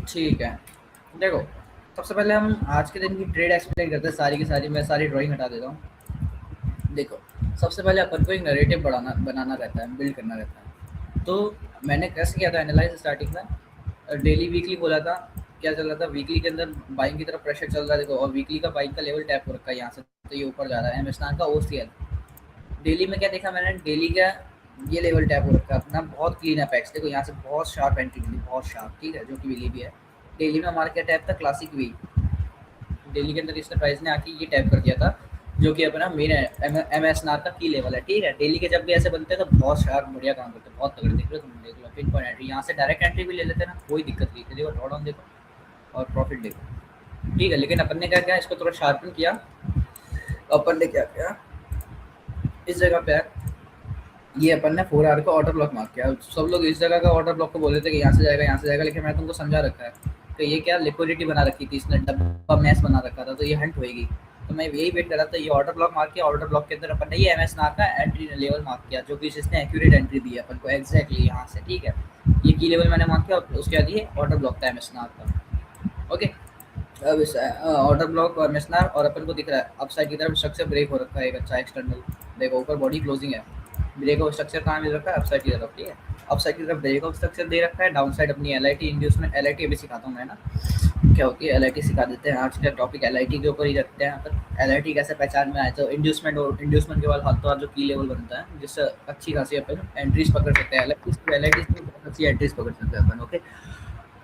ठीक है, देखो सबसे पहले हम आज के दिन की ट्रेड एक्सप्लेन करते हैं सारी की सारी। मैं सारी ड्राइंग हटा देता हूँ। देखो, सबसे पहले अपन को एक नैरेटिव बढ़ाना बनाना रहता है, बिल्ड करना रहता है। तो मैंने कैसे किया था एनालाइज स्टार्टिंग में, डेली वीकली बोला था। क्या चल रहा था वीकली के अंदर, बाइंग की तरफ प्रेशर चल रहा है देखो, और वीकली का बाइंग का लेवल टैप हो रखा है यहाँ से, तो ये ऊपर जा रहा है। एमएसनार का ओसीएल डेली में क्या देखा मैंने, डेली का ये लेवल टैप हो रखा है अपना, बहुत क्लीन अपेक्स देखो यहाँ से, बहुत शार्प एंट्री मिली, बहुत शार्प, ठीक है, जो कि मिली भी है। डेली में हमारा क्या टैप था, क्लासिक वी। डेली के अंदर इसने प्राइस ने आके ये टैप कर दिया था, जो कि अपना मेन एम एस नार का की लेवल है, ठीक है। डेली के जब भी ऐसे बनते हैं तो बहुत शार्प बढ़िया काम करते हैं, बहुत तगड़े दिख रहे हो तुम, देख लो पिन पॉइंट एंट्री, यहाँ से डायरेक्ट एंट्री भी ले लेते हैं ना, कोई दिक्कत नहीं थी। देखो ड्रॉडाउन देखो और प्रॉफिट देखो, ठीक है। लेकिन अपन ने क्या किया, इसको थोड़ा शार्पन किया। अपन ने क्या किया इस जगह पे, ये अपन ने 4 आवर का ऑर्डर ब्लॉक मार्क किया। सब लोग इस जगह का ऑर्डर ब्लॉक को बोल रहे थे कि यहाँ से जाएगा, यहाँ से जाएगा, लेकिन मैंने तुमको समझा रखा है तो ये क्या लिक्विडिटी बना रखी थी इसने, डब्बा मैस बना रखा था, तो ये हंट होएगी। तो मैं यही वेट कर रहा था, ये ऑर्डर ब्लॉक मार्क किया। ऑर्डर ब्लॉक के अंदर अपन ने ये एमएस नार का एंट्री लेवल मार्क किया, जो कि इसने एक्यूरेट एंट्री दी है अपन को एग्जैक्टली यहाँ से, ठीक है। ये की लेवल मैंने मार्क किया और उसके बाद ये ऑर्डर ब्लॉक था एमएस नार का, ओके। अब इस ऑर्डर ब्लॉक और मिसनार, और अपन को दिख रहा है अपसाइड की तरफ स्ट्रक्चर ब्रेक हो रखा है एक अच्छा एक्सटर्नल, देखो ऊपर बॉडी क्लोजिंग है। ब्रेक ऑफ स्ट्रक्चर कहाँ मिल रखा है, अपसाइड की तरफ, ठीक है। अपसाइड की तरफ ब्रेक ऑफ स्ट्रक्चर दे रखा है, डाउन साइड अपनी एलआईटी इंड्यूसमेंट, एलआईटी अभी सिखाता हूँ मैं ना क्या होती है, एलआईटी सिखा देते हैं। आज का टॉपिक एलआईटी के ऊपर ही रखते हैं। पर एलआईटी कैसे पहचान में आए, तो इंड्यूसमेंट, और इंड्यूसमेंट के बाद हाथों हाथ जो की लेवल बनता है, जिससे अच्छी खासी अपन एंट्रीज पकड़ सकते हैं। एलआईटी से बहुत अच्छी एंट्रीज पकड़ सकते हैं अपन, ओके।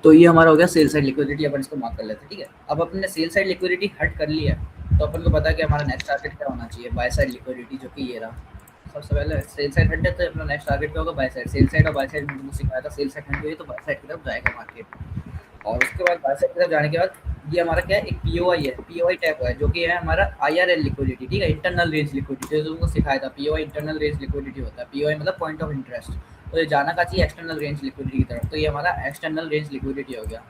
तो ये हमारा हो गया सेल साइड लिक्विडिटी, अपन इसको मार्क कर लेते हैं, ठीक है। अब अपन ने सेल साइड लिक्विडिटी हट कर ली है, तो अपन को पता है कि हमारा नेक्स्ट टारगेट क्या होना चाहिए, बाय साइड लिक्विडिटी, जो कि ये रहा। सबसे पहले सेल साइड हट है तो अपना नेक्स्ट टारगेट क्या होगा, बाय साइड। सेल साइड और बाय साइड में तुमको सिखाया था, सेल साइड हट गई तो बाय साइड की तरफ जाएगा मार्केट। और उसके बाद बाय साइड की तरफ जाने के बाद ये हमारा क्या है, एक पीओआई है, पीओआई टैप है, जो कि है हमारा आईआरएल लिक्विडिटी, ठीक है, इंटरनल रेंज लिक्विडिटी, जो तुमको सिखाया था। पीओआई इंटरनल रेंज लिक्विडिटी होता है, पीओआई मतलब पॉइंट ऑफ इंटरेस्ट। तो ये जाना का चाहिए एक्सटर्नल रेंज लिक्विडिटी की तरफ, तो ये हमारा एक्सटर्नल रेंज लिक्विडिटी हो गया,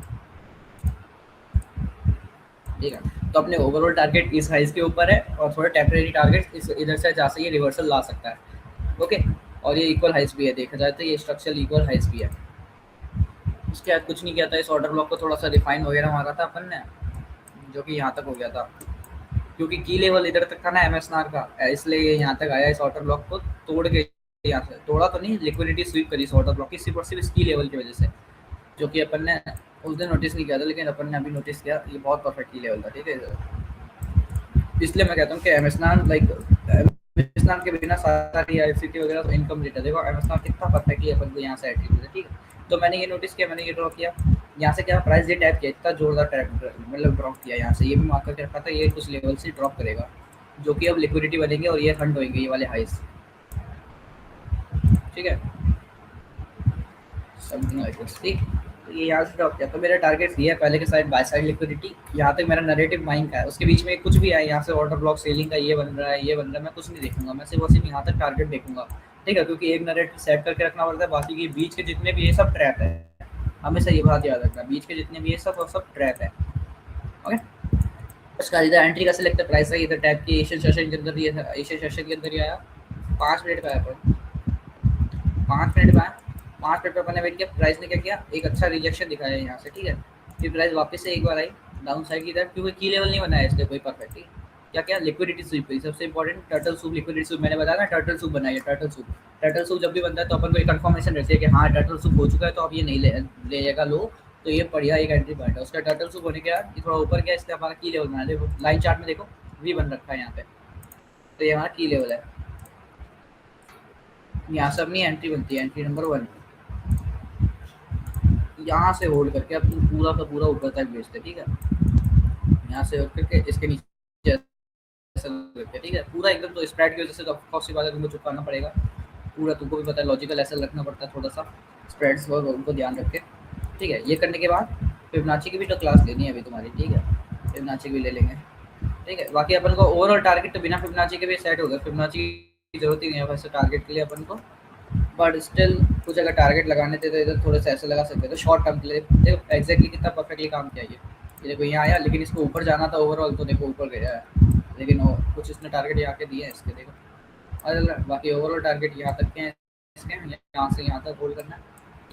ठीक है। तो अपने ओवरऑल टारगेट इस हाइज के ऊपर है, और थोड़ा टेम्परेरी टारगेट इस इधर से जहाँ से ये रिवर्सल ला सकता है, ओके। और ये इक्वल हाइज भी है, देखा जाए तो ये स्ट्रक्चरल इक्वल हाइज भी है। उसके बाद कुछ नहीं किया था, इस ऑर्डर ब्लॉक को थोड़ा सा रिफाइन वगैरह मारा था अपन ने, जो कि यहाँ तक हो गया था, क्योंकि की लेवल इधर तक था ना एमएस नार का, इसलिए ये यहाँ तक आया। इस ऑर्डर ब्लॉक को तोड़ के, यहाँ से तोड़ा तो नहीं, लिक्विडिटी स्वीप करी इस ऑर्डर ब्लॉक की, सिर्फ और सिर्फ इस की लेवल की वजह से, जो कि अपन ने उस दिन नोटिस नहीं किया था, लेकिन अपन ने अभी नोटिस किया। ये बहुत परफेक्ट की लेवल था, ठीक है। इसलिए मैं कहता हूँ कि एमएसनान लाइक, एमएसनान के बिना सारी आईसीटी वगैरह तो इनकम्प्लीट है। देखो एमएसनान कितना परफेक्टली अपन को यहाँ से एंट्री है, ठीक है। तो मैंने ये नोटिस किया, मैंने ये ड्रॉ किया, यहाँ से क्या प्राइस ये टैप किया, इतना जोरदार टैप मतलब ड्रॉप किया यहाँ से, ये भी मार्क करके रखा था, ये कुछ लेवल से ड्रॉप करेगा, जो कि अब लिक्विडिटी बनेंगे और ये फंड होंगे, ये वाले हाइस, ठीक है, समथिंग लाइक दिस, ठीक। तो ये यहाँ से ड्रॉप किया, तो मेरा टारगेट ये है पहले के साइड बाय साइड लिक्विडिटी, यहाँ तक मेरा नैरेटिव माइंड का है। उसके बीच में कुछ भी आए, यहाँ से ऑर्डर ब्लॉक सेलिंग का ये बन रहा है, ये बन रहा है, मैं कुछ नहीं देखूंगा, मैं सिर्फ और सिर्फ यहाँ तक टारगेट देखूंगा, ठीक है। क्योंकि एक नैरेटिव सेट करके रखना पड़ता है, बाकी के बीच के जितने भी ये सब ट्रैप है, हमेशा ये बात याद रखना, बीच के जितने भी ये सब ट्रैप है, ओके। उसका इधर एंट्री का सिलेक्ट प्राइस है, इधर टैप की एशियन सेशन के अंदर, ये एशियन सेशन के अंदर ही आया 5 मिनट पे आया, 5 मिनट पे आया, 5 मिनट पे अपने वेट किया, प्राइस ने क्या किया, एक अच्छा रिजेक्शन दिखाया यहाँ से, ठीक है। फिर प्राइस वापस से एक बार आई डाउन साइड की तरफ, क्योंकि की लेवल नहीं बनाया इसलिए कोई परफेक्टली। क्या क्या लिक्विडिटी स्वीप हुई, सबसे important turtle soup liquidity soup, मैंने बताया ना टर्टल सूप बनाइए, टर्टल सूप। टर्टल सूप जब भी बनता है तो अपन को एक कंफर्मेशन रहती है कि हाँ टर्टल सूप हो चुका है, तो अब ये नहीं लेगा लो, तो ये बढ़िया एक एंट्री पॉइंट है। उसका टर्टल सूप होने के बाद ये थोड़ा ऊपर गया, इसलिए हमारा की लेवल बना, देखो लाइन चार्ट में देखो वी बन रखा है यहाँ पे, तो ये हमारा की लेवल है। यहाँ से अपनी एंट्री बनती है, एंट्री नंबर 1, यहाँ से होल्ड करके अब तुम पूरा का पूरा ऊपर तक भेजते, ठीक है। यहाँ से होल्ड करके इसके नीचे ऐसा करके, ठीक है, पूरा एकदम। तो स्प्रेड की वजह से तो ऑफकोर्स बात है, तुमको चुकाना पड़ेगा पूरा, तुमको भी पता है लॉजिकल ऐसा रखना पड़ता है थोड़ा सा, स्प्रेड्स और उनको ध्यान रख के, ठीक है। ये करने के बाद फिबोनाची की भी तो क्लास लेनी है अभी तुम्हारी, ठीक है, फिबोनाची भी ले लेंगे, ठीक है। बाकी अपन को ओवरऑल टारगेट तो बिना फिबोनाची के भी सेट हो गया, फिबोनाची की जरूरत ही नहीं है वैसे टारगेट के लिए अपन को, बट स्टिल कुछ अगर टारगेट लगाने थे तो इधर थोड़े से ऐसे लगा सकते थे शॉर्ट टर्म के लिए। देखो एग्जैक्टली कितना परफेक्टली काम किया ये देखो यहाँ आया, लेकिन इसको ऊपर जाना था ओवरऑल, तो देखो ऊपर गया है, लेकिन वो कुछ इसने टारगेट यहाँ के दिए हैं इसके, देखो। और बाकी ओवरऑल टारगेट यहाँ तक के हैं इसके, यहाँ से यहाँ तक होल्ड करना है,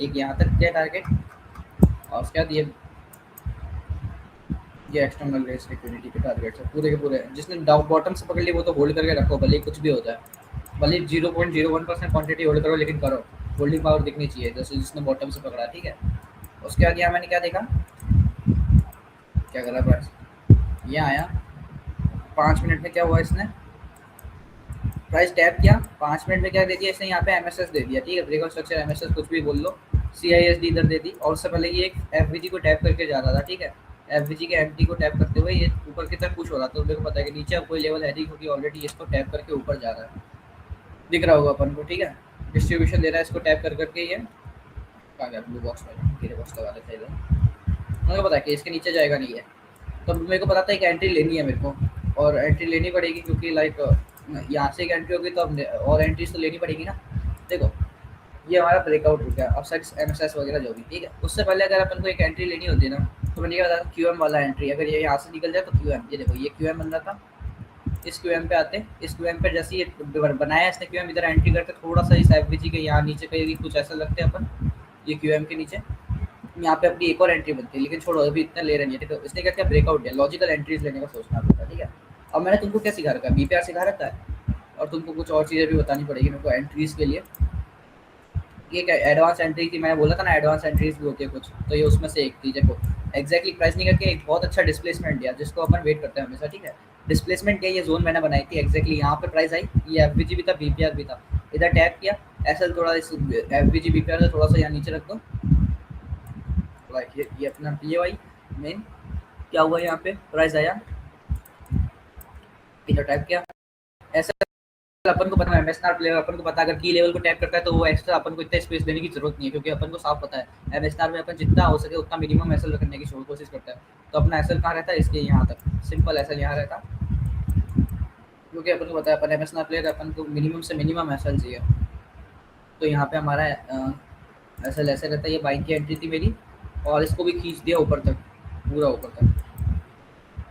एक यहाँ तक क्या टारगेट, और उसके बाद ये ये एक्सटर्नल रेस लिक्विडिटी के टारगेट है पूरे के पूरे। जिसने डाउन बॉटम से पकड़ ली वो तो होल्ड करके रखो, भले ही कुछ भी होता है, भले 0.01% क्वांटिटी होल्ड करो, लेकिन करो, होल्डिंग पावर दिखनी चाहिए जैसे जिसने बॉटम से पकड़ा, ठीक है। उसके बाद यहाँ मैंने क्या देखा, क्या करा प्राइस, ये आया 5 मिनट में क्या हुआ, इसने प्राइस टैप किया 5 मिनट में क्या दे दिया इसने, यहाँ पे एमएसएस दे दिया, ठीक है, ब्रेकआउट स्ट्रक्चर एमएसएस कुछ भी बोल लो, सीआईएसडी इधर दे दी, और उससे पहले ये एक एफवीजी को टैप करके जा रहा था, ठीक है। एफवीजी के एमटी को टैप करते हुए ये ऊपर की तरफ पुश हो रहा था, तो मेरे को पता है कि नीचे अब कोई लेवल है नहीं, क्योंकि ऑलरेडी इसको टैप करके ऊपर जा रहा है, दिख रहा होगा अपन को, ठीक है। डिस्ट्रीब्यूशन दे रहा है इसको टैप कर करके, ये कहाँ गया ब्लू बॉक्स में, गिरे बॉक्स लगा देते हैं इधर, मेरे को पता है कि इसके नीचे जाएगा नहीं है, तो मेरे को पता था एक एंट्री लेनी है मेरे को, और एंट्री लेनी पड़ेगी क्योंकि लाइक यहाँ से एक एंट्री होगी तो अब और एंट्रीज तो लेनी पड़ेगी ना। देखो ये हमारा ब्रेकआउट हो गया, अब सेट्स एमएसएस वगैरह जो भी, ठीक है। उससे पहले अगर अपन को एक एंट्री लेनी होती है ना, तो मैंने क्या बताया क्यूएम वाला एंट्री, अगर ये यहाँ से निकल जाए तो क्यूएम, ये देखो ये क्यूएम बन रहा था, इस क्यूएम पे आते, इस क्यूएम पे जैसे ये बनाया इसने क्यूएम, इधर एंट्री करके थोड़ा सा इस एफवीजी के यहाँ नीचे कहीं कुछ ऐसा लगते हैं अपन, ये क्यूएम के नीचे यहाँ पे अपनी एक और एंट्री बनती है, लेकिन छोड़ो अभी इतना ले रहे नहीं है, तो इसने क्या किया ब्रेकआउट दिया, लॉजिकल एंट्रीज लेने का सोचना पड़ता है, ठीक है। अब मैंने तुमको क्या सिखा रखा है, बीपीआर सिखा रखा है, और तुमको कुछ और चीज़ें भी बतानी पड़ेगी मेरे को एंट्रीज के लिए। ये क्या एडवांस एंट्री थी, मैंने बोला था ना एडवांस एंट्रीज भी होती है कुछ, तो ये उसमें से एक थी। देखो एक्जैक्टली प्राइस नहीं करके एक बहुत अच्छा डिस्प्लेसमेंट दिया, जिसको अपन वेट करते हैं हमेशा, ठीक है। डिस्प्लेसमेंट क्या, ये जोन मैंने बनाई थी एक्जैक्टली यहाँ पे प्राइस आई, ये एफवीजी भी था बीपीआर भी था, इधर टैप किया, एसएल थोड़ा इस एफवीजी बीपीआर से थोड़ा सा यहाँ नीचे रख दो, ये अपना पीएवाई मेन, क्या हुआ यहाँ पे प्राइस आया, इधर टैप किया, ऐसा अपन को पता है एमएसआर प्लेयर, अपन को पता है अगर की लेवल को टैप करता है तो वो एक्स्ट्रा अपन को इतना स्पेस देने की जरूरत नहीं है, क्योंकि अपन को साफ पता है एमएसआर में अपन जितना हो सके उतना मिनिमम एसएल करने की कोशिश करता है। तो अपना एसएल कहाँ रहता है, इसके यहाँ तक सिंपल एसएल यहाँ रहता, क्योंकि अपन को पता है अपन एमएसआर प्लेयर अपन को मिनिमम से मिनिमम एसएल चाहिए। तो यहाँ पे हमारा एसएल ऐसे रहता है, ये बाइक की एंट्री थी मेरी, और इसको भी खींच दिया ऊपर तक, पूरा ऊपर तक,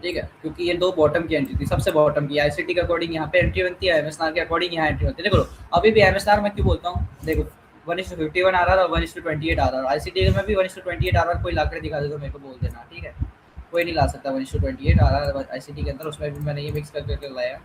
ठीक है, क्योंकि ये दो बॉटम की एंट्री थी, सबसे बॉटम की आईसीटी के अकॉर्डिंग यहाँ पे एंट्री बनती है, एमएसआर के अकॉर्डिंग यहाँ एंट्री बनती है। देखो अभी भी एमएसआर में क्यों बोलता हूँ, देखो 1:51 आ रहा था, 1:28 आ रहा है, आईसीटी में भी 1:28 आ रहा है, कोई लाकर दिखा दे तो मेरे को बोल देना, ठीक है। कोई नहीं ला सकता 1:28 आ रहा है आईसीटी के अंदर, उसमें भी मैंने ये मिक्स करके लाया,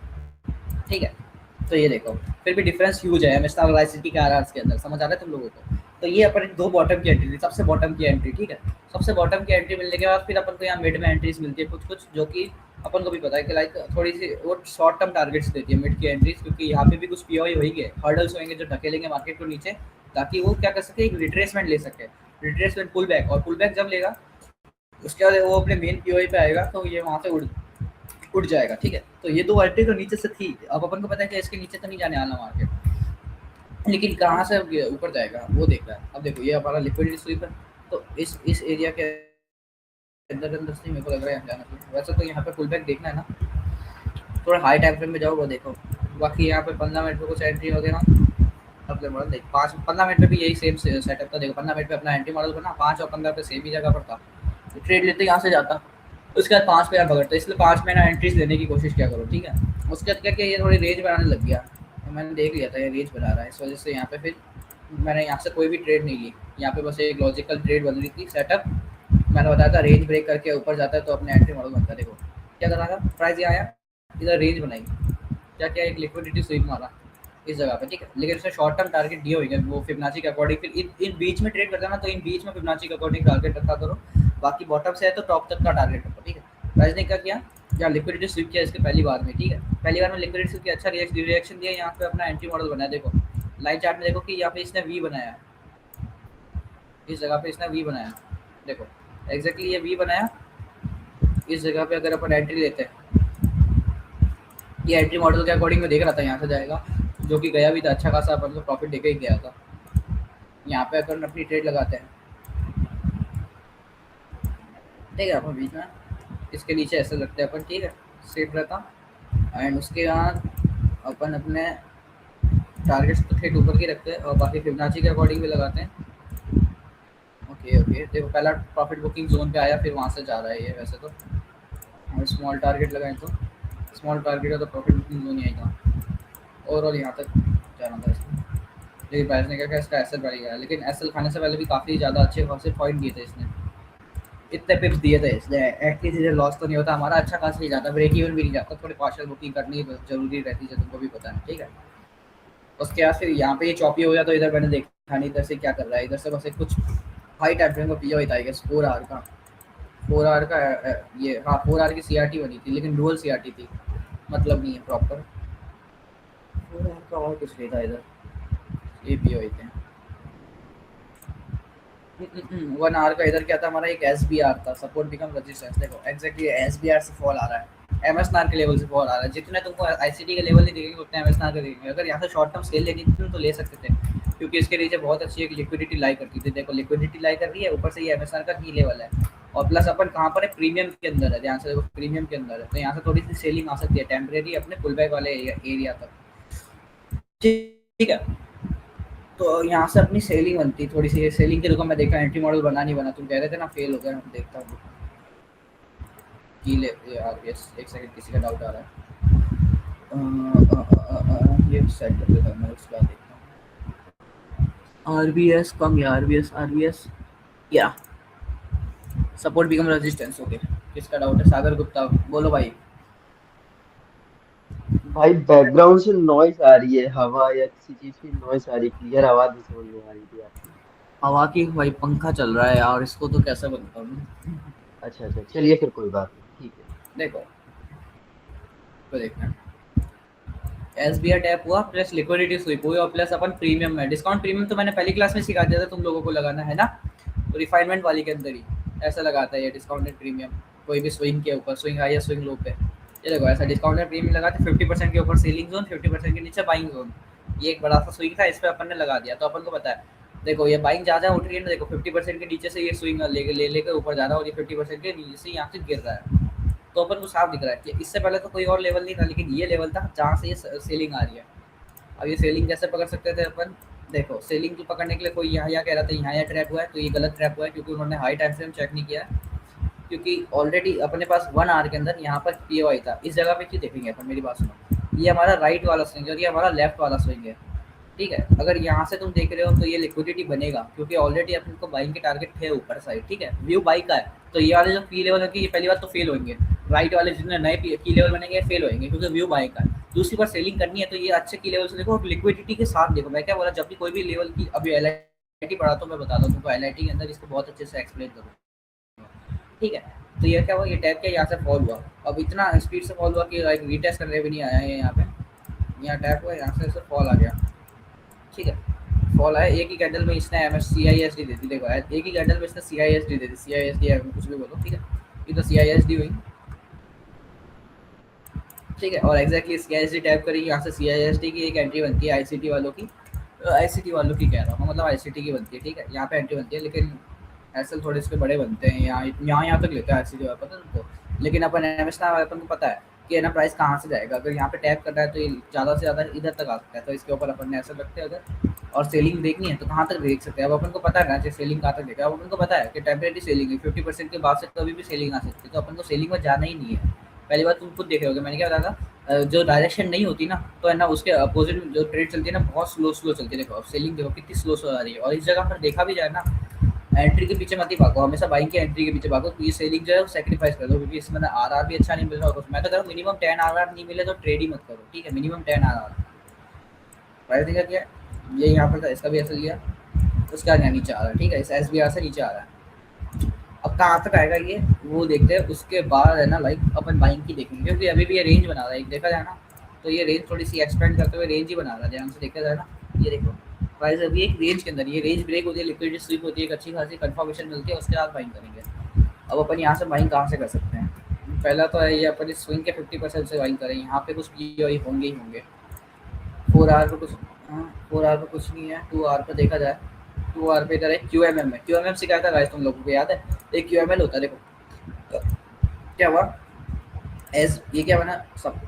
ठीक है। तो ये देखो फिर भी डिफरेंस ह्यूज है एमएसआर और आईसीटी के आरआर के अंदर, समझ आ रहा है तुम लोगों को। तो ये अपन दो बॉटम की एंट्री थी, सबसे बॉटम की एंट्री, ठीक है। सबसे बॉटम की एंट्री मिलने के बाद फिर अपन को यहाँ मिड में एंट्रीज मिलती है कुछ कुछ, जो कि अपन को भी पता है कि लाइक थोड़ी सी वो शॉर्ट टर्म टारगेट्स देती है मिड की एंट्रीज, क्योंकि यहाँ पे भी कुछ पीओई होंगे, हर्डल्स होंगे जो ढकेलेंगे मार्केट को नीचे, ताकि वो क्या कर सके एक रिट्रेसमेंट ले सके, रिट्रेसमेंट पुल बैक, और पुल बैक जब लेगा उसके बाद वो अपने मेन पीओई पे आएगा, तो ये वहाँ से उड़ जाएगा, ठीक है। तो ये दो एंट्री तो नीचे से थी, अब अपन को पता है कि इसके नीचे तो नहीं जाने वाला मार्केट, लेकिन कहाँ से ऊपर जाएगा वो देख रहा है। अब देखो ये हमारा लिक्विडिटी स्वीप है, तो इस एरिया के अंदर अंदर से मेरे को लग रहा है जाना चाहिए। वैसे तो यहाँ पे पुल बैक देखना है ना, थोड़ा हाई टाइम फ्रेम में जाओ वो देखो, बाकी यहाँ पे 15 मिनट में कुछ एंट्री वगैरह अपने मॉडल देख, 5-15 मिनट में भी यही सेम सेटअप था। देखो 15 मिनट में अपना एंट्री मॉडल बना, 5 और 15 पे सेम ही जगह पर था, तो ट्रेड लेते यहाँ से जाता, उसके बाद 5 पे यहाँ पकड़ता, इसलिए 5 में ना एंट्रीज लेने की कोशिश क्या करो, ठीक है। उसके बाद क्या कि ये थोड़ी रेंज बनाने लग गया, तो मैंने देख लिया था ये रेंज बना रहा है, इस वजह से यहाँ पे फिर मैंने यहाँ से कोई भी ट्रेड नहीं ली, यहाँ पे बस एक लॉजिकल ट्रेड बन रही थी सेटअप, मैंने बताया था रेंज ब्रेक करके ऊपर जाता है तो अपने एंट्री मॉडल बनता है। देखो क्या कर रहा था, प्राइस ये आया, इधर रेंज बनाई, क्या क्या एक लिक्विडिटी स्वीप मारा इस जगह पे, ठीक है। लेकिन इसमें शॉर्ट टर्म टारगेट दिए हुए वो फिबोनाची के अकॉर्डिंग, फिर इन बीच में ट्रेड करता ना, तो इन बीच में फिबोनाची के अकॉर्डिंग टारगेट रखा करो, बाकी बॉटम से है तो टॉप तक का टारगेट रखो, ठीक है। प्राइस ने क्या किया, या लिक्विडिटी स्वीप किया इसके पहली बार में, ठीक है, पहली बार में लिक्विडिटी स्वीप किया, अच्छा रिएक्शन दिया, यहाँ पे अपना एंट्री मॉडल बनाया। देखो लाइन चार्ट में देखो कि यहाँ पे इसने वी बनाया है, इस जगह पे इसने वी बनाया, देखो एग्जैक्टली ये वी बनाया, इस जगह पे अगर अपन एंट्री लेते हैं, ये एंट्री मॉडल के अकॉर्डिंग मैं देख रहा था यहाँ से जाएगा, जो कि गया भी था, अच्छा खासा अपन को प्रॉफिट देके ही गया था। यहाँ पे अपन अपनी ट्रेड लगाते हैं, ठीक है, अपन बीच में इसके नीचे ऐसे लगते हैं अपन, ठीक है, सेफ रहता, एंड उसके बाद अपन अपने टारगेट्स तो ठेठ ऊपर की रखते हैं, और बाकी फिबोनाची के अकॉर्डिंग भी लगाते हैं। ओके ओके, देखो पहला प्रॉफिट बुकिंग जोन पे आया, फिर वहाँ से जा रहा है ये वैसे तो, और स्मॉल टारगेट लगाएं तो स्मॉल टारगेट का तो प्रॉफिट बुकिंग जोन ही आएगा, ओवरऑल यहाँ तक जाना था इसमें, लेकिन प्राइस ने क्या इसका एसएल बढ़ गया, लेकिन एसएल खाने से पहले भी काफ़ी ज़्यादा अच्छे खासे पॉइंट दिए थे इसने, इतने पिप्स दिए थे इसलिए एटलीस्ट इधर लॉस तो नहीं होता हमारा, अच्छा खासा ही जाता, ब्रेक इवन भी नहीं जाता, थोड़ी पार्शियल बुकिंग करनी जरूरी रहती है, तुमको भी पता है, ठीक है। उसके बाद फिर यहाँ पे ये चॉपी हो गया, तो इधर मैंने देखा नहीं इधर से क्या कर रहा है, इधर से बस एक कुछ हाई टाइम को पिया हुआ था, 4 आवर का, 4 आवर का ये, हाँ 4 आवर की सीआरटी बनी थी, लेकिन डुअल सीआरटी थी, मतलब नहीं है प्रॉपर 4 आवर का। और कुछ नहीं था इधर, ये पिए हुए थे। 1 आवर का इधर क्या था हमारा, एक एस बी आर था, सपोर्ट बिकम रेजिस्टेंस। देखो एग्जैक्टली एस बी आर से फॉल आ रहा है, एम एस नार के लेवल से फॉल आ रहा है, जितने तुमको आईसीटी के लेवल नहीं दिखेंगे उतने एम एस नार के दिखेंगे। अगर यहाँ से शॉर्ट टर्म सेल लेनी थी तो ले सकते थे, क्योंकि इसके नीचे बहुत अच्छी एक लिक्विडिटी लाई करती थी। देखो लिक्विडिटी लाई कर रही है, ऊपर से ये एम एस नार का ही लेवल है, और प्लस अपन कहाँ पर है, प्रीमियम के अंदर है, ध्यान से देखो प्रीमियम के अंदर है, तो यहाँ से थोड़ी सी सेलिंग आ सकती है टेम्परेरी अपने पुल बैक वाले एरिया तक, ठीक है। तो यहाँ से अपनी सेलिंग बनती है थोड़ी सी, सेलिंग के रुको मैं देखा एंट्री मॉडल बना नहीं बना, तुम कह रहे थे ना फेल हो गया, हम देखता हूँ की ले यार, यस एक सेकंड किसी का डाउट आ रहा है, ये सेट कर देता हूँ मैं, उसके बाद देखता हूँ। आरबीएस कम या आरबीएस आरबीएस या सपोर्ट बिकम रेजिस्टेंस, ओके। किसका डाउट है, सागर गुप्ता बोलो भाई। भाई बैकग्राउंड से नॉइस आ रही है, हवा या किसी चीज की नॉइस आ रही है, क्लियर आवाज नहीं समझ में आ रही थी आपकी। हवा की भाई, पंखा चल रहा है यार, इसको तो कैसे बनता हूँ। अच्छा अच्छा, चलिए फिर कोई बात नहीं, ठीक है। देखो तो देखना, एसबीआई टैप हुआ प्लस लिक्विडिटी स्वीप हुई, और प्लस अपन प्रीमियम में डिस्काउंट, प्रीमियम तो मैंने पहली क्लास में सिखा दिया था तुम लोगों को लगाना है ना, तो रिफाइनमेंट वाली के अंदर ही ऐसा लगाता है ये डिस्काउंटेड प्रीमियम, कोई भी स्विंग के ऊपर, स्विंग हाई या स्विंग लो पे, ये देखो ऐसा डिस्काउंटेड प्रीमियम लगाते 50% के ऊपर सेलिंग जोन, 50% के नीचे बाइंग जोन। ये एक बड़ा सा स्विंग था, इस पर अपन ने लगा दिया, तो अपन को पता है देखो ये बाइंग ज़्यादा उठ रही है ना, देखो 50% के नीचे से ये स्विंग ले लेकर ऊपर जा रहा है, और ये 50% के नीचे से यहाँ से गिर रहा है, तो अपन को साफ दिख रहा है कि इससे पहले तो कोई और लेवल नहीं था, लेकिन ये लेवल था जहाँ से ये सेलिंग आ रही है। अब ये सेलिंग कैसे पकड़ सकते थे अपन, देखो सेलिंग को पकड़ने के लिए कोई यहाँ कह रहा था यहाँ ट्रैप हुआ है, तो ये गलत ट्रैप हुआ है, क्योंकि उन्होंने हाई टाइम फ्रेम चेक नहीं किया है, क्योंकि ऑलरेडी अपने पास 1 आवर के अंदर यहाँ पर पीओआई था, इस जगह पे क्यों देखेंगे अपन, मेरी बात सुनो, ये हमारा राइट वाला स्विंग है और ये हमारा लेफ्ट वाला स्विंग है, ठीक है। अगर यहाँ से तुम देख रहे हो तो ये लिक्विडिटी बनेगा, क्योंकि ऑलरेडी अपन को बाइंग के टारगेट थे ऊपर साइड, ठीक है, व्यू बाई का है, तो ये वाले जो पी लेवल है ये पहली बार तो फेल होंगे, राइट वाले जितने नए की लेवल बनेंगे फेल होंगे, क्योंकि व्यू बाई का है। दूसरी बार सेलिंग करनी है तो ये अच्छे की लेवल से देखो, लिक्विडिटी के साथ देखो, मैं क्या बोला, जब भी कोई भी लेवल की, अभी एल आई टी पढ़ा तो मैं बताता हूँ तुमको, एल आई टी के अंदर इसको बहुत अच्छे से एक्सप्लेन करूँ, ठीक है। तो ये क्या हुआ, ये टैप क्या यहाँ से फॉल हुआ, अब इतना स्पीड से फॉल हुआ कि लाइक रीटेस्ट करने भी नहीं आया है यहाँ पे, यहाँ टैप हुआ, यहाँ से फॉल आ गया, ठीक है। फॉल आया, एक ही कैंडल में इसने M S C I S D दे दी, देखो एक ही कैंडल में इसने सी आई एस डी दे दी, सी आई एस डी कुछ भी बोलो, ठीक है, ये तो सी आई एस डी हुई, ठीक है। और exactly C I S D tap करी, यहाँ से सी आई एस डी की एक एंट्री बनती है आई सी टी वालों की, आई सी टी वालों की कह रहा हूँ, मतलब आई सी टी की बनती है, ठीक है, यहाँ पे एंट्री बनती है, लेकिन एस एल थोड़े इसके बड़े बनते हैं, यहाँ तक लेते हैं आई सी टी वाला, पता है तुमको, लेकिन अपन एम एस वाले अपन को पता है कि है ना प्राइस कहाँ से जाएगा, अगर यहाँ पे टैप कर रहा है तो ये ज़्यादा से ज़्यादा इधर तक आ सकता है, तो इसके ऊपर अपन ने ऐसा रखते हैं अगर, और सेलिंग देखनी है तो कहाँ तक देख सकते हैं, अब अपन को पता है ना सेलिंग कहाँ तक देखा, अब अपन को पता है कि टेम्परेरी सेलिंग है, 50% के बाद से कभी भी सेलिंग आ सकती है, तो अपन को सेलिंग में जाना ही नहीं है। पहली बार तुम खुद देख रहे होगे, मैंने क्या बताया था, जो डायरेक्शन नहीं होती ना, तो है ना उसके अपोजिट में जो ट्रेड चलती है ना, बहुत स्लो स्लो चलती है, देखो अब सेलिंग देखो कितनी स्लो स्लो आ रही है, और इस जगह पर देखा भी जाए ना, एंट्री के पीछे मत ही भागो, हमेशा बाइंग की एंट्री के पीछे भागो, तो ये सेलिंग जो है वो सेक्रीफाइस कर दो, क्योंकि इसमें ना आर आर भी अच्छा नहीं मिल रहा होगा, मैं तो कह रहा हूँ मिनिमम 10 आर नहीं मिले तो ट्रेड ही मत करो, ठीक है, मिनिमम 10 आर। प्राइस देखा क्या, ये यहाँ पर था, इसका भी ऐसा लिया, उसका यहाँ नीचे आ रहा है, ठीक है, इस एस बी आर से नीचे आ रहा है, अब कहाँ तक आएगा ये वो देखते हैं, उसके बाद है ना लाइक अपन बाइंग की देखेंगे, क्योंकि अभी भी ये रेंज बना रहा है, एक देखा जाए ना, तो ये रेंज थोड़ी सी एक्सपेंड करते हुए रेंज ही बना रहा है, ध्यान से देखा जाए ना, ये देखो प्राइस अभी एक रेंज के अंदर, ये रेंज ब्रेक होती है, लिक्विडिटी स्वीप होती है, एक अच्छी खासी कंफर्मेशन मिलती है, उसके बाद बाइंग करेंगे। अब अपन यहाँ से बाइंग कहाँ से कर सकते हैं, पहला तो है ये अपन इस स्विंग के 50% से बाइंग करें, यहाँ पे कुछ पी होंगे ही होंगे, 4 आवर पे कुछ, हाँ 4 आवर पे कुछ नहीं है, 2 आवर पे देखा जाए, 2 आवर पे इधर है क्यू एम एम है, क्यू एम एम सिखाया था गाइस तुम लोगों को याद है, एक क्यू एम एल होता है, देखो क्या हुआ, एस ये क्या बना, सब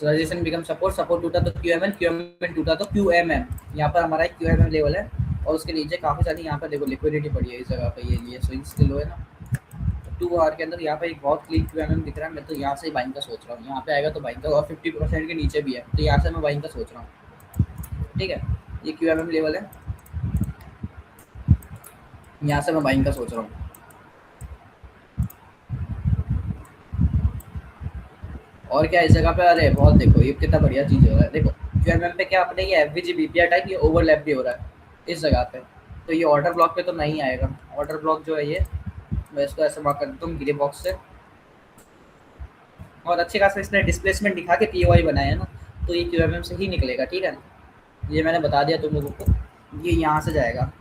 रेजिस्टेंस बिकम सपोर्ट, सपोर्ट टूटा तो क्यू एम एल टूटा तो क्यू एम एम, यहाँ पर हमारा क्यू एम एम लेवल है, और उसके नीचे काफ़ी सारी यहाँ पर देखो लिक्विडिटी पड़ी है इस जगह पे, ये स्विंग स्टिल है ना, 2 आवर के अंदर यहाँ पे एक बहुत क्लीन क्यू एम एम दिख रहा है, मैं तो यहाँ से बाइंग का सोच रहा हूँ, यहाँ पे आएगा तो बाइंग का, और 50% के नीचे भी है, तो यहाँ से मैं बाइंग का सोच रहा हूँ, ठीक है, ये क्यू एम एम लेवल है, यहाँ से मैं बाइंग का सोच रहा हूँ, और क्या इस जगह पे, अरे बहुत देखो ये कितना बढ़िया चीज़ हो रहा है। देखो QMM पे क्या अपने ये एफवीजी बीपीआर टाइप ये ओवरलैप भी हो रहा है इस जगह पे। तो ये ऑर्डर ब्लॉक पे तो नहीं आएगा। ऑर्डर ब्लॉक जो है ये, मैं इसको ऐसे मार्क कर देता हूँ ग्रे बॉक्स से। और अच्छे खासा इसने डिस्प्लेसमेंट दिखा के पीओआई बनाया है ना, तो ये QMM से ही निकलेगा, ठीक है ना। ये मैंने बता दिया तुम लोगों को, ये यहाँ से जाएगा।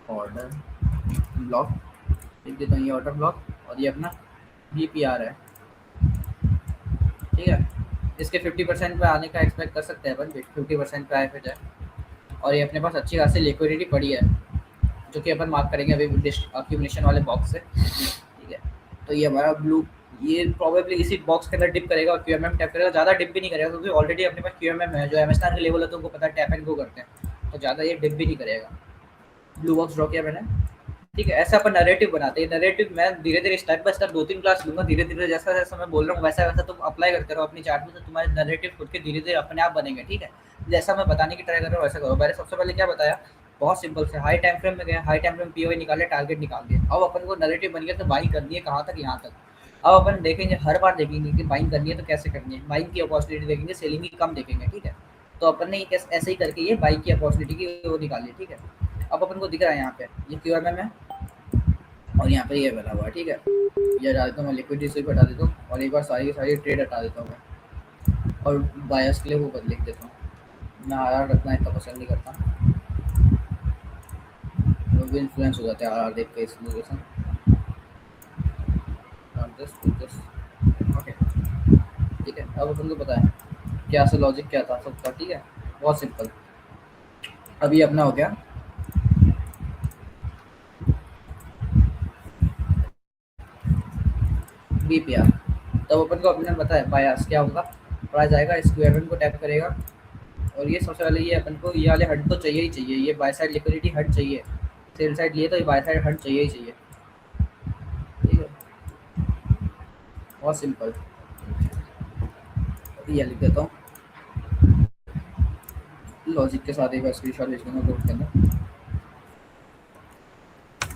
ऑर्डर ब्लॉक लिख देता हूँ, ये ऑर्डर ब्लॉक और ये अपना बीपीआर है, ठीक है। इसके 50% पे आने का एक्सपेक्ट कर सकते हैं अपन, 50% पे आए फिर जाए। और ये अपने पास अच्छी खासी लिक्विडिटी पड़ी है, जो कि अपन मार्क करेंगे अभी अक्यूमुलेशन वाले बॉक्स से, ठीक है। तो ये हमारा ब्लू, ये प्रोबेबली इसी बॉक्स के अंदर डिप करेगा और QMM टैप करेगा। ज़्यादा डिप भी नहीं करेगा क्योंकि ऑलरेडी अपने पास QMM है, जो एमएसआर के लेवल है तो उनको पता है टैप एंड गो करते हैं, तो ज़्यादा ये डिप भी नहीं करेगा। ब्लू बॉक्स ड्रॉ किया मैंने, ठीक है। ऐसा अपन नैरेटिव बनाते हैं। नैरेटिव मैं धीरे धीरे स्टेप बाय स्टेप 2-3 क्लास लूँगा, धीरे धीरे जैसा जैसा मैं बोल रहा हूँ वैसा वैसा तुम अप्लाई करते रहो अपनी चार्ट में, तो तुम्हारे नैरेटिव खुद के धीरे धीरे अपने आप बनेंगे, ठीक है। जैसा मैं बताने की ट्राई कर रहा हूँ वैसा करो। मैंने सबसे पहले क्या बताया, बहुत सिंपल से हाई टाइम फ्रेम में गए, हाई टाइम फ्रेम पीओआई निकाले, टारगेट निकाल दिए। अब अपन को नैरेटिव बन गया तो बाइंग करनी है कहाँ तक, यहाँ तक। अब अपन देखेंगे, हर बार देखेंगे कि बाइंग करनी है तो कैसे करनी है। बाइंग की अपॉर्चुनिटी देखेंगे, सेलिंग की कम देखेंगे, ठीक है। तो अपन ने ऐसे ही करके ये बाइंग की अपॉर्चुनिटी की वो निकाली, ठीक है। अब अपन को दिख रहा है यहाँ पे ये QMM है और यहाँ पे ये बना हुआ है, ठीक है। ये हटा देता हूँ मैं, लिक्विडिटी स्वीप हटा देता हूँ और एक बार सारी की सारी ट्रेड हटा देता हूँ मैं, और बायस के लिए वो बदल लिख देता हूँ। मैं आर रखना इतना पसंद नहीं करता, वो भी इन्फ्लुएंस हो जाते हैं आर देख के इस वजह से। ओके, ठीक है। अब अपन को पता है क्या सा लॉजिक क्या था सबका, ठीक है। बहुत सिंपल। अभी अपना हो गया बीपीआर। तब अपन को अपने पता है बायस क्या होगा, प्राइस आएगा, इस QMM को टैप करेगा और ये सबसे पहले ये अपन को ये वाले हट तो चाहिए ही चाहिए, ये बाय साइड लिक्विडिटी हट चाहिए। सेल साइड लिए तो ये बाय साइड हट चाहिए ही चाहिए, ठीक है। बहुत सिंपल। ये लिख देता हूँ लॉजिक के साथ, एक बार स्क्रीनशॉट भेज दूंगा कोड के अंदर।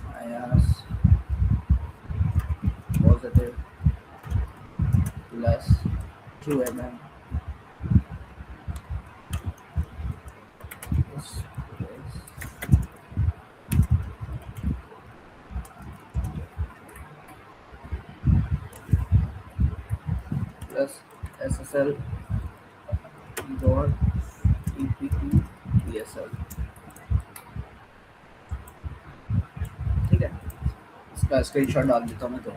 Bias positive plus QMM plus SSL dot EPTSL, ठीक है। इसका स्क्रीनशॉट डाल देता हूँ मैं तो।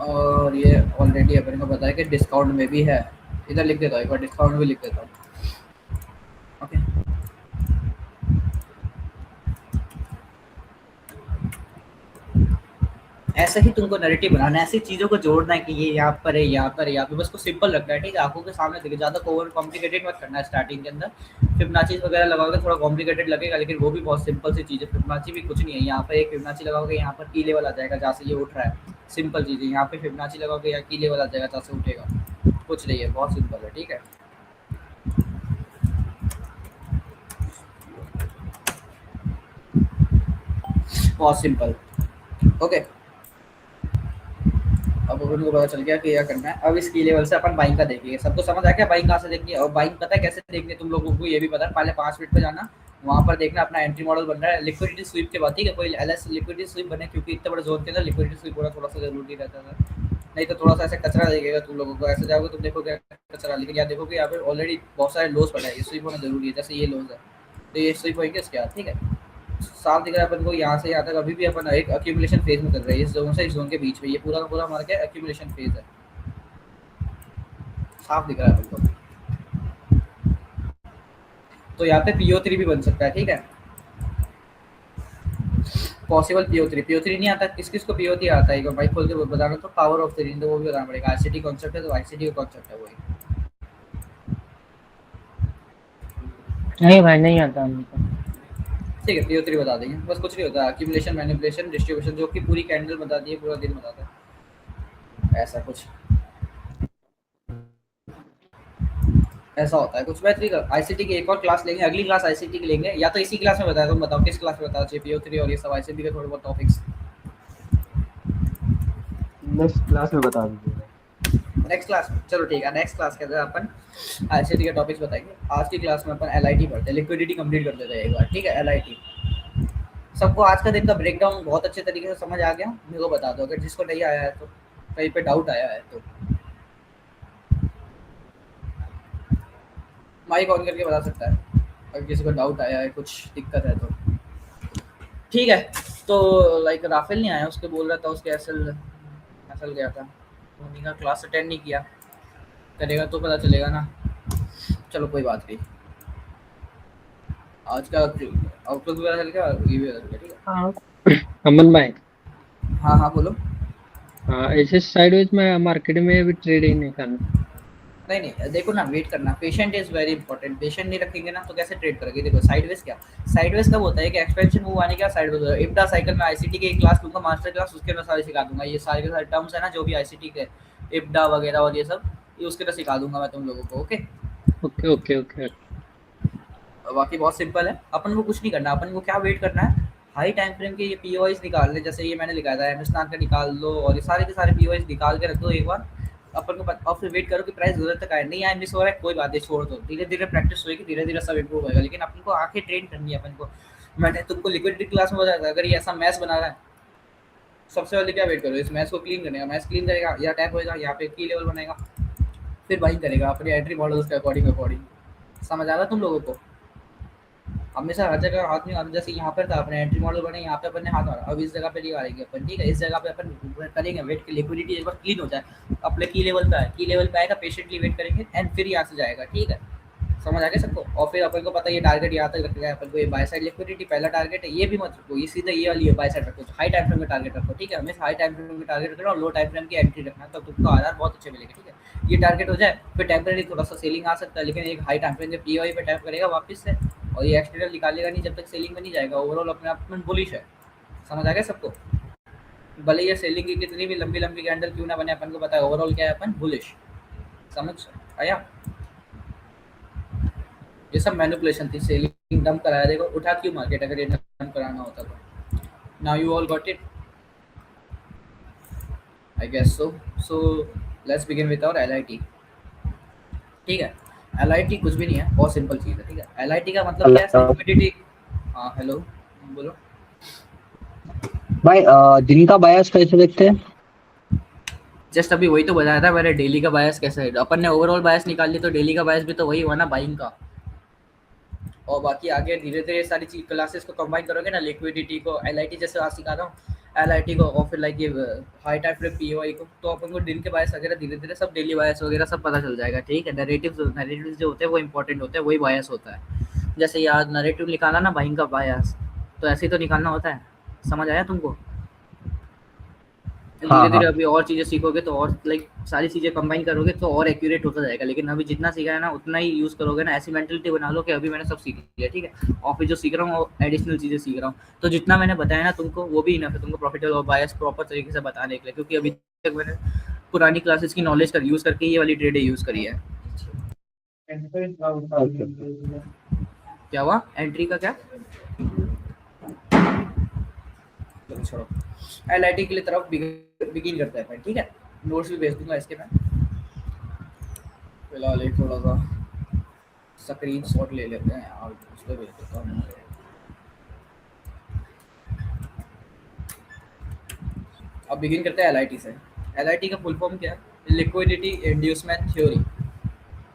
और ये ऑलरेडी अपने को पता है कि डिस्काउंट में भी है, इधर लिख देता हूँ, एक बार डिस्काउंट भी लिख देता हूँ, ओके। ऐसा ही तुमको नैरेटिव बनाना है, ऐसी चीज़ों को जोड़ना है कि ये यहाँ पर है, यहाँ पर है, यहाँ पे, बस को सिंपल रखना है, ठीक है। आंखों के सामने दिखे, ज़्यादा ओवर कॉम्प्लिकेटेड मत करना है स्टार्टिंग के अंदर। फिबोनाची वगैरह लगाओगे थोड़ा कॉम्प्लिकेटेड लगेगा, लेकिन वो भी बहुत सिंपल सी चीज़ है। फिबोनाची भी कुछ नहीं है, यहाँ पर एक फिबोनाची लगाओगे यहाँ पर की लेवल आ जाएगा जहाँ से ये उठ रहा है, सिंपल चीज़ है। यहाँ पे फिबोनाची लगाओगे यहाँ की लेवल आ जाएगा जहाँ से उठेगा, कुछ नहीं है, बहुत सिंपल है, ठीक है। बहुत सिंपल, ओके। अब अपन को पता चल गया कि क्या करना है। अब इसकी लेवल से अपन बाइंग का देखेंगे। सबको समझ आ गया बाइंग कहाँ से देखनी है, और बाइंग पता है कैसे देखनी है तुम लोगों को, ये भी पता है। पहले 5 मिनट पे जाना, वहाँ पर देखना अपना एंट्री मॉडल बन रहा है लिक्विडिटी स्वीप के बाद, ठीक है। कोई एलएस लिक्विडिटी स्वीप बने, क्योंकि इतने बड़े जोन के अंदर लिक्विडिटी स्वीप होना थोड़ा सा जरूरी रहता है, नहीं तो थोड़ा सा ऐसे कचरा दिखेगा तुम लोगों को। ऐसे जाओगे तुम देखोगे कचरा, लेकिन यहाँ देखोगे यहाँ पे ऑलरेडी बहुत सारे लोस पड़ा है, ये स्वीप होना जरूरी है। जैसे ये लोस है तो ये स्वीप होंगे इसके बाद, ठीक है। साफ दिख रहा है अपन को यहाँ से यहाँ तक। अभी भी अपन एक अक्यूमुलेशन फेज में चल रहे हैं, इस जोन से इस जोन के बीच में, ये पूरा का पूरा हमारा क्या अक्यूमुलेशन फेज है, साफ दिख रहा है अपन को। तो यहाँ पे PO3 भी बन सकता है, ठीक है। पॉसिबल PO3 नहीं आता, किस किस को PO3 आता है, भाई खोल के बताना। तो पावर ऑफ 3 तो वो भी बताना पड़ेगा। ICT कॉन्सेप्ट है तो ICT का कॉन्सेप्ट है वही। नहीं भाई नहीं आता हमको, ठीक है, PO3 बता देंगे, बस कुछ नहीं होता। अक्यूमुलेशन, मैनिपुलेशन, डिस्ट्रीब्यूशन, जो कि पूरी कैंडल बताती है, पूरा दिन बताता है, ऐसा कुछ। ऐसा होता है कुछ। मैं आईसीटी की एक और क्लास लेंगे, अगली क्लास आईसीटी की लेंगे, या तो इसी क्लास में बताया, तुम बताओ किस क्लास में बताओ, जीपीओ 3 और ये सब आईसीटी के थोड़े बहुत टॉपिक्स। नेक्स्ट क्लास में बता दीजिएगा। नेक्स्ट क्लास में, चलो ठीक है, नेक्स्ट क्लास के अंदर अपन आईसीटी के टॉपिक्स बताएंगे। आज की क्लास में अपन एलआईटी पढ़ते हैं, लिक्विडिटी कंप्लीट कर लेते हैं एक बार, ठीक है। एलआईटी सबको आज का दिन का ब्रेकडाउन बहुत अच्छे तरीके से समझ आ गया? मेरे को बता दो अगर जिसको नहीं आया है तो, कहीं पे डाउट आया है तो माइक ऑन करके बता सकता है, अगर किसी को डाउट आया है, कुछ दिक्कत है तो। ठीक है, तो लाइक राफेल नहीं आया, उसके बोल रहा था उसके एसएल एसएल गया था, तो उन्हीं का क्लास अटेंड नहीं किया, करेगा तो पता चलेगा ना। चलो कोई बात नहीं, आज का आउटलुक भी पता चल गया, ये भी पता चल गया, ठीक है। हाँ अमन भाई, हाँ हाँ बोलो। हाँ ऐसे साइडवेज में मार्केट में अभी ट्रेड ही नहीं करना। नहीं नहीं देखो ना, वेट करना, patient is very important. Patient नहीं रखेंगे ना तो कैसे ट्रेड करोगे? देखो साइडवेज क्या, साइडवेज कब होता है कि एक्सपेंशन मूव आने का साइडवेज होता है। इब्डा साइकिल में आईसीटी की एक क्लास लूंगा, मास्टर क्लास, उसके अंदर सारे सिखा दूंगा, ये सारे के सारे टर्म्स है ना जो भी आईसीटी के, इब्डा वगैरह और ये सब, ये उसके अंदर सिखा दूंगा मैं तुम लोगों को, ओके। Okay okay okay. बाकी बहुत सिंपल है, अपन को कुछ नहीं करना, अपन को क्या वेट करना है, हाई टाइम फ्रेम के ये पीओआईस निकालने, जैसे ये मैंने लिखा था हिंदुस्तान का निकाल लो, और ये सारे के सारे पीओआईस निकाल के रख दो एक बार अपन को, और फिर वेट करो कि प्राइस जरूरत तक आए, नहीं आए, मिस हो रहा है, कोई बात नहीं, छोड़ दो, धीरे धीरे प्रैक्टिस होगी, धीरे धीरे सब इंप्रूव होगा, लेकिन अपन को आंखें ट्रेन करनी है अपन को। मैंने तुमको लिक्विडिटी क्लास में बताया था, अगर ये ऐसा मैच बना रहा है, सबसे पहले क्या वेट करो, इस मैच को क्लीन करने का, मैच क्लीन करेगा, या टैप होएगा, यहाँ पे की लेवल बनाएगा, फिर बाइंग करेगा अपनी एंट्री मॉडल उसके अकॉर्डिंग अकॉर्डिंग। समझ आ रहा है तुम लोगों को? हमेशा हर जगह हाथ नहीं मारना, जैसे यहाँ पर था अपने एंट्री मॉडल बने, यहाँ पे अपन ने हाथ मारा, अब इस जगह पे नहीं मारेंगे अपन, ठीक है। इस जगह पे अपन करेंगे वेट की, लिक्विडिटी एक बार क्लीन हो जाए, अपने की लेवल पे आए, की लेवल पे आएगा, पेशेंटली वेट करेंगे एंड फिर यहाँ से जाएगा, ठीक है। समझ आ गया सबको? और फिर अपन को पता है ये टारगेट यहाँ तक रखेगा अपन को, ये बाय साइड लिक्विडिटी पहला टारगेट है, ये भी मत रखो, ये सीधा ये वाली है बाय साइड रखो, हाई टाइम फ्रेम का टारगेट रखो, ठीक है। हमेशा हाई टाइम फ्रेम का टारगेट रखना और लो टाइम फ्रेम की एंट्री रखना, तब तुमको आधार बहुत अच्छे मिलेंगे, ठीक है। ये टारगेट हो जाए फिर टेम्परेरी थोड़ा सा सेलिंग आ सकता है, लेकिन एक हाई टाइम फ्रेम जब पीओआई पे टैप करेगा वापस से, और ये एक्सटेरियर निकालेगा नहीं जब तक सेलिंग में नहीं जाएगा, ओवरऑल अपने आप में बुलिश है। समझ आ गया सबको? भले ये सेलिंग की कितनी भी लंबी लंबी कैंडल क्यों ना बने, अपन को पता है ओवरऑल क्या है, अपन बुलिश। समझ आया? ये सब मैनिपुलेशन थी, सेलिंग डंप कराया, देखो उठा क्यों मार्केट अगर ये डंप कराना होता तो। Now you all got it, I guess so. So let's begin with our LIT, ठीक है। एलआईटी कुछ भी नहीं है, बहुत सिंपल चीज़ है, ठीक है। एलआईटी का मतलब क्या है? लिक्विडिटी। हाँ हेलो, बोलो भाई दिन का बायस कैसे देखते हैं? जस्ट अभी वही तो बताया था मैंने, डेली का बायस कैसा है, अपन ने ओवरऑल बायस निकाल ली तो डेली का बायस भी तो वही हुआ ना, बाइंग का। और बाकी आगे धीरे धीरे सारी चीज क्लासेस को कंबाइन करोगे ना, लिक्विडिटी को, एलआईटी जैसे आज सिखा रहा हूँ, एलआईटी को, और फिर लाइक ये हाई टाइम फ्रेम पीओआई को, तो अपन को दिन के बायस वगैरह धीरे धीरे सब डेली बायस वगैरह सब पता चल जाएगा, ठीक है। नैरेटिव्स जो होते हैं वो इंपॉर्टेंट होते हैं, वही बायस होता है। जैसे यार नैरेटिव निकाला ना बाइंग का बायस, तो ऐसे ही तो निकालना होता है। समझ आया तुमको? धीरे हाँ धीरे हाँ। अभी और चीज़ें सीखोगे तो और लाइक सारी चीज़ें कंबाइन करोगे तो और एक्यूरेट होता जाएगा, लेकिन अभी जितना सीखा है ना उतना ही यूज़ करोगे ना, ऐसी मेंटलिटी बना लो कि अभी मैंने सब सीख लिया, ठीक है, और फिर जो सीख रहा हूँ वो एडिशनल चीज़ें सीख रहा हूँ, तो जितना मैंने बताया ना तुमको वो भी इनफ है तुमको प्रॉफिटेबल और बायस प्रॉपर तरीके से बताने के लिए, क्योंकि अभी तक मैंने पुरानी क्लासेस की नॉलेज का यूज़ करके ये वाली ट्रेडें यूज़ करी है। क्या हुआ एंट्री का? क्या छोड़ो, एलआईटी के लिए तरफ बिगिन करते हैं, ठीक है। नोट्स भी भेज दूंगा इसके मैं, फिलहाल एक थोड़ा सा स्क्रीन शॉट ले लेते हैं और उस पर भेज देता हूँ। अब बिगिन करते हैं एलआईटी से। एलआईटी का फुल फॉर्म क्या है? लिक्विडिटी इंड्यूसमेंट थ्योरी,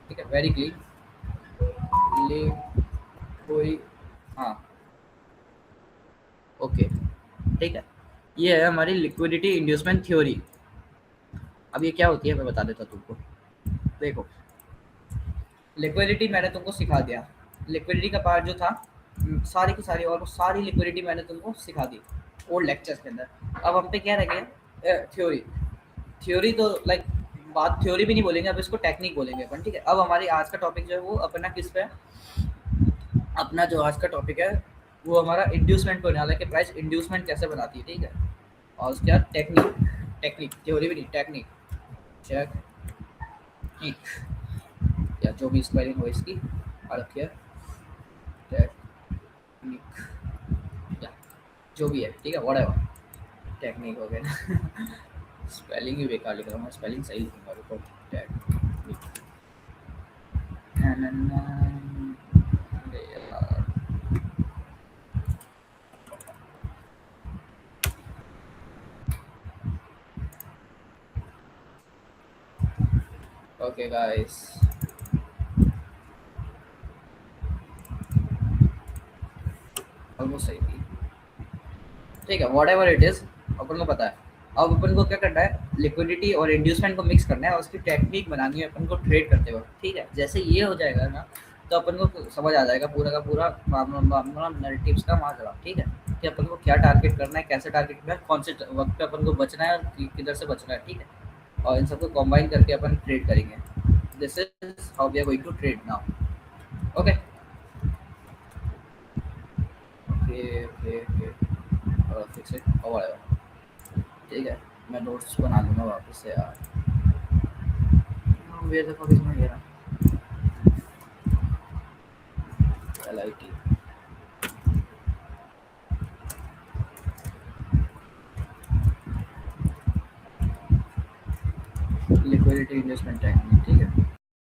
ठीक है, वेरी क्लीन। कोई हाँ ओके, ठीक है, ये है हमारी लिक्विडिटी इंड्यूसमेंट थ्योरी। अब ये क्या होती है मैं बता देता हूँ तुमको। देखो लिक्विडिटी मैंने तुमको सिखा दिया, लिक्विडिटी का पार्ट जो था सारी की सारी और सारी लिक्विडिटी मैंने तुमको सिखा दी ओल्ड लेक्चर्स के अंदर। अब हम पे क्या रह गया? थ्योरी। थ्योरी तो लाइक बात थ्योरी भी नहीं बोलेंगे, अब इसको टेक्निक बोलेंगे अपन, ठीक है। अब हमारी आज का टॉपिक जो है वो अपना किस पे है? अपना जो आज का टॉपिक है वो हमारा इंड्यूसमेंट पे होने, कि प्राइस इंड्यूसमेंट कैसे बनाती है, ठीक है। और उसके बाद टेक्निक, थ्योरी भी नहीं, टेक्निक, या जो भी स्पेलिंग हो इसकी, आई डोंट केयर, टेक्निक या जो भी है, ठीक है, व्हाटएवर, टेक्निक हो गया ना स्पेलिंग ही बेकार लिख रहा हूँ मैं, स्पेलिंग सही लिखूंगा, रुको, टेक्निक, अरे यार, ओके गाइस, ऑलमोस्ट सही थी, ठीक है, व्हाटएवर इट इज, अपन को पता है। अब अपन को क्या करना है, लिक्विडिटी और इंड्यूसमेंट को मिक्स करना है और उसकी टेक्निक बनानी है अपन को ट्रेड करते वक्त, ठीक है। जैसे ये हो जाएगा ना, तो अपन को समझ आ जाएगा पूरा का पूरा मामला नैरेटिव्स का माजरा, ठीक है, कि अपन को क्या टारगेट करना है, कैसे टारगेट करना है, कौन से वक्त पे अपन को बचना है और किधर से बचना है, ठीक है, और इन सबको कंबाइन करके अपन ट्रेड करेंगे। This is how we are going to trade now, okay okay okay okay, fix it और आएगा, ठीक है, मैं नोट्स बना लूँगा वापस से यार, where the fuck is my यार, LIT, लिक्विडिटी इन्वेस्टमेंट टेक्निक, ठीक है।